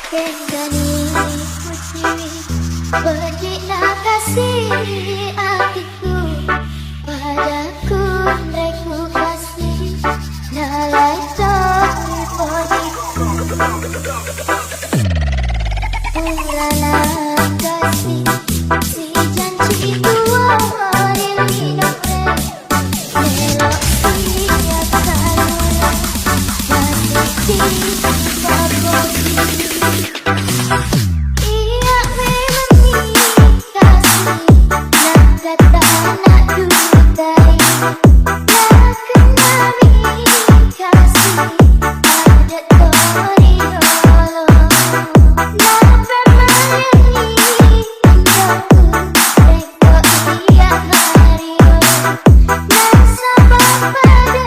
Kendani putri berdikna kasih hatiku padaku mereka kasih nalai tori podiku urana kasih si janji dua hari linoe melok siap kalora masih di babosi. Iya memang kasih nak kata nak dutai nak kenali kasih ada tori holo nak bermain untukku reko iya hari nak sabar pada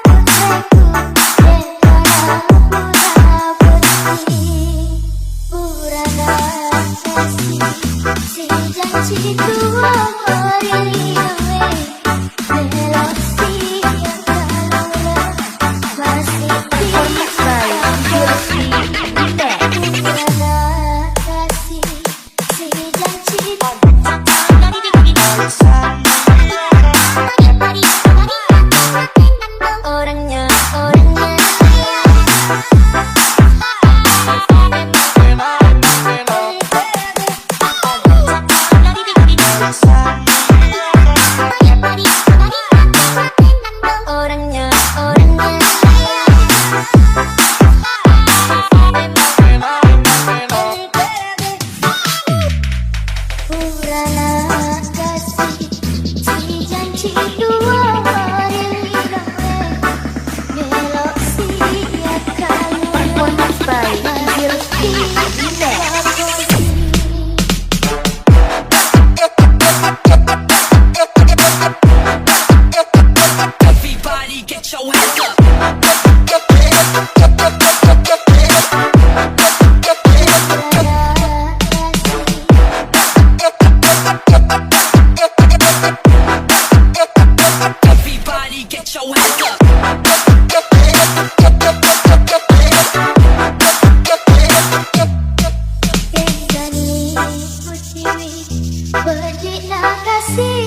putriku dekana pura putih. Urana kasih si janji dua hari linoe melok siang kalora masih di babosi. Urana kasih si janji orangnya urana kasih si janji dua hari linoe melok siap kalora masih di babosi. Everybody get your hands up. Everybody get your hands up. Kendani putri berdikna kasih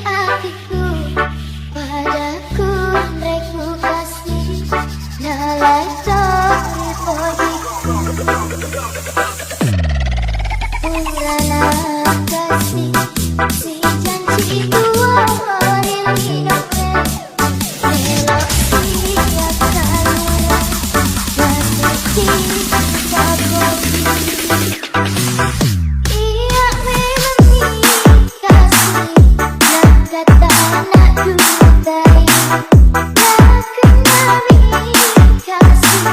hatiku padaku mereka kasih nalai tori podiku urana kasih si janji dua hari linoe melok siap kalora masih di babosi. Iya memang kasih nak kata nak dutai nak kenali kasih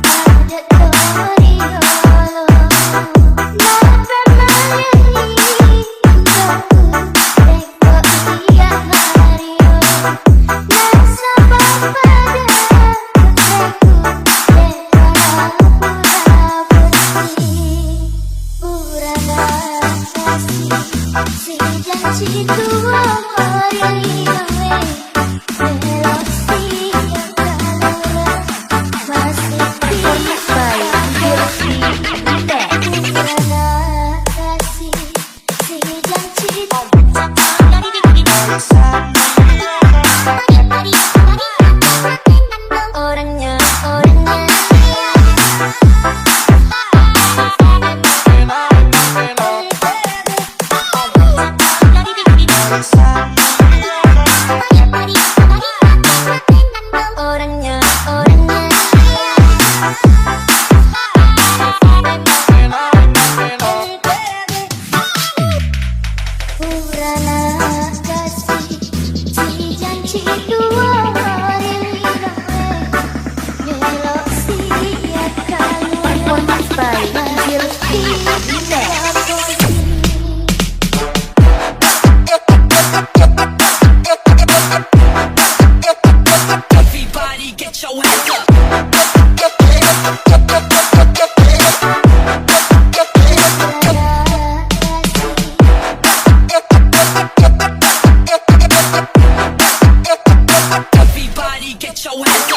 ada tori holo nak bermain untukku reko iya hari nak sabar pada putriku dekana pura putih. Urana kasih si janji dua hari linoe melok siang kalora masih di babosi. Urana kasih si janji orangnya Get your hands up.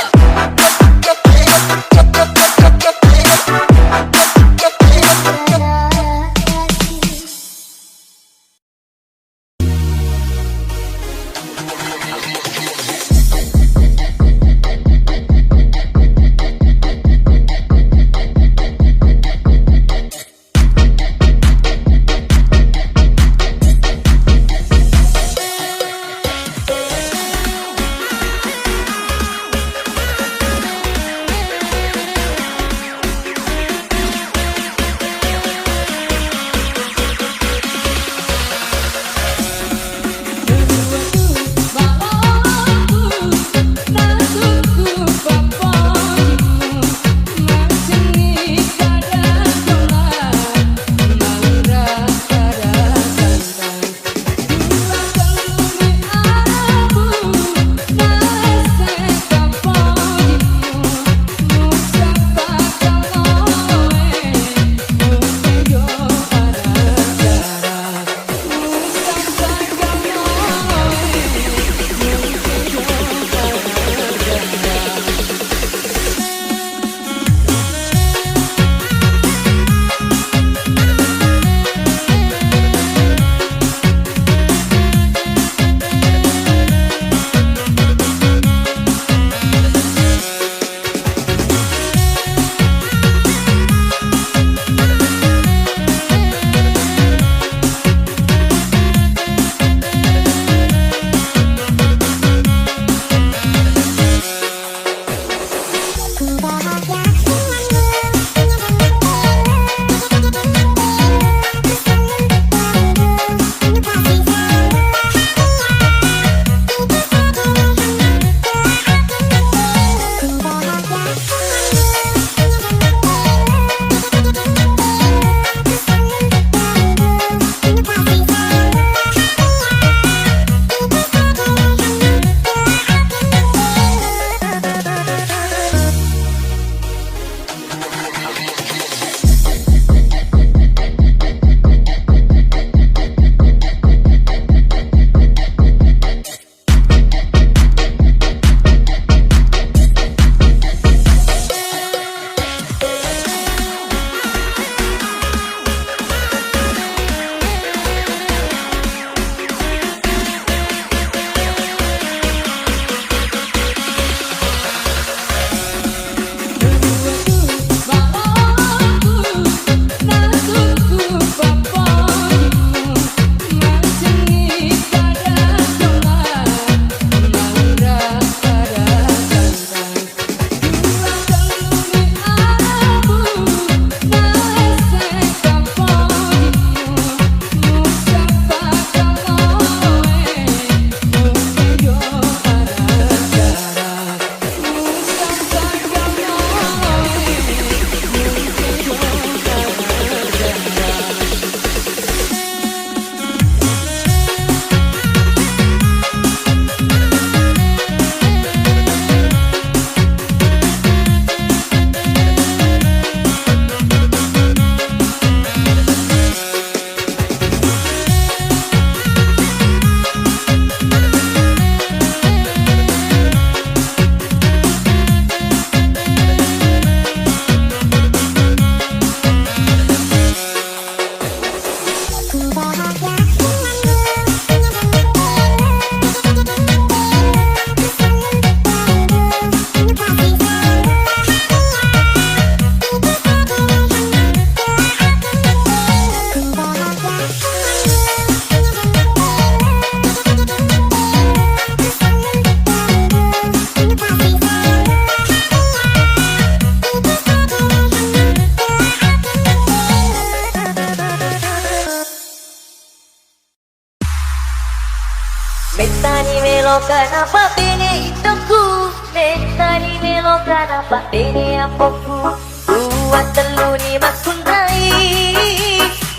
melo kenapa bene itoku Metani melo kenapa bene ampoku Dua telu ni makunai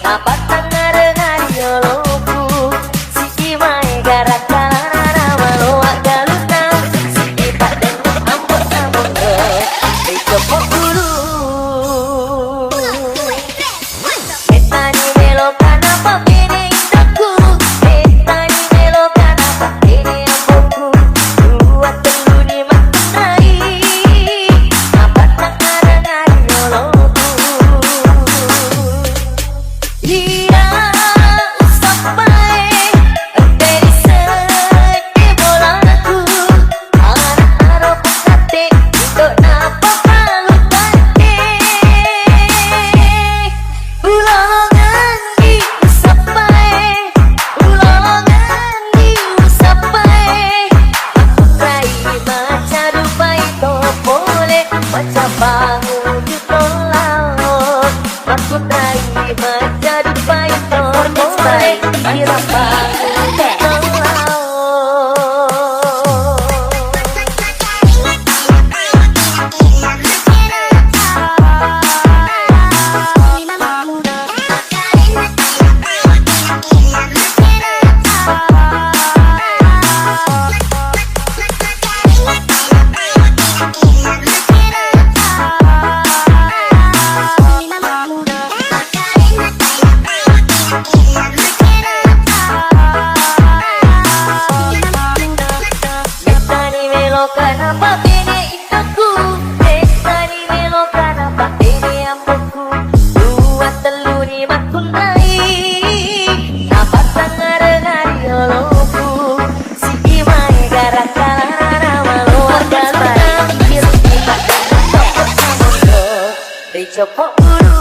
Apa tangan dengan yoloku Siki mae garak kalana malo agaluta Siki paden ambot namondo Ijopok dulu Metani melo kenapa bene itoku Metani melo kenapa bene ampoku Dua telu ni makunai Apa tangan dengan yoloku Dia sampai dari segi bolaku Anak-anak pekate untuk napa palu kate Ulangan di sampai Ulangan di sampai Aku trai maca dupai topole Maca bangun di laut Aku trai maca dupai topole Kira bangun di laut Metani melo kenapa bene itoku Metani melo kenapa bene ampoku Dua telu ni makunai Apa tangan dengan yoloku Siki mae garak kalana malo agaluta Kirti paden topok namondo Dicopok dulu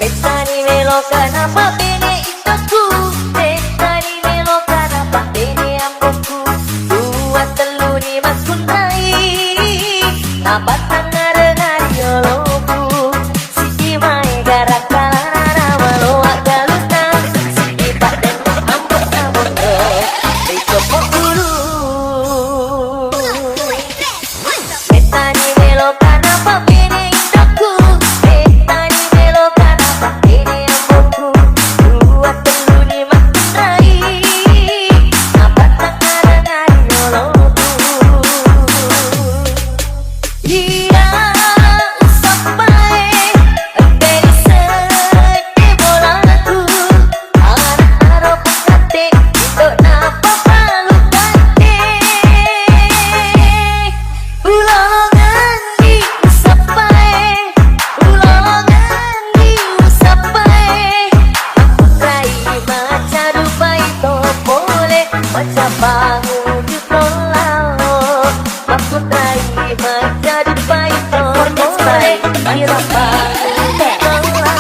Metani melo kenapa bene itoku Metani melo kenapa bene ampoku Dua telu ni makunai Apa tangan dengan yoloku Siki mae garak kalana malo agaluta Siki paden ambot namondo Dicopok dulu Metani melo kenapa bene itoku Metani melo kenapa bene ampoku Dua telu ni makunai Apa tangan dengan yoloku Dia sampai dari segi bolaku Anak-anak pekate untuk napa palu kate Ulangan di sampai Ulangan di sampai Aku trai maca dupai topole Maca bangun di laut Aku trai maca dupai topole Kira bangun di laut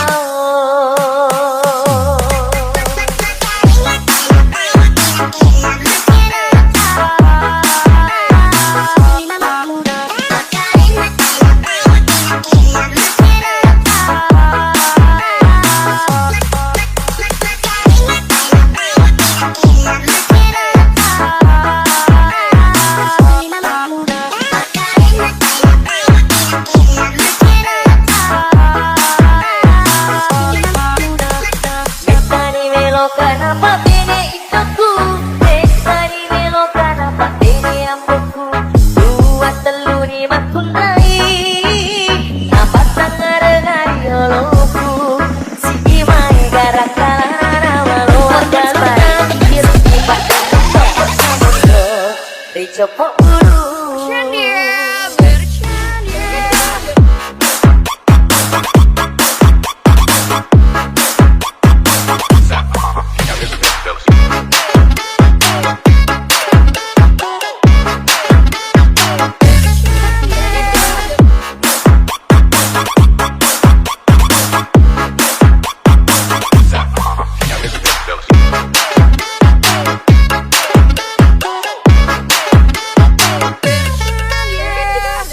Metani melo kenapa bene itoku Metani melo kenapa bene ampoku Dua telu ni makunai Apa tangan dengan yoloku Siki mae garak kalana malo agaluta Kirti paden topok namondo Dicopok dulu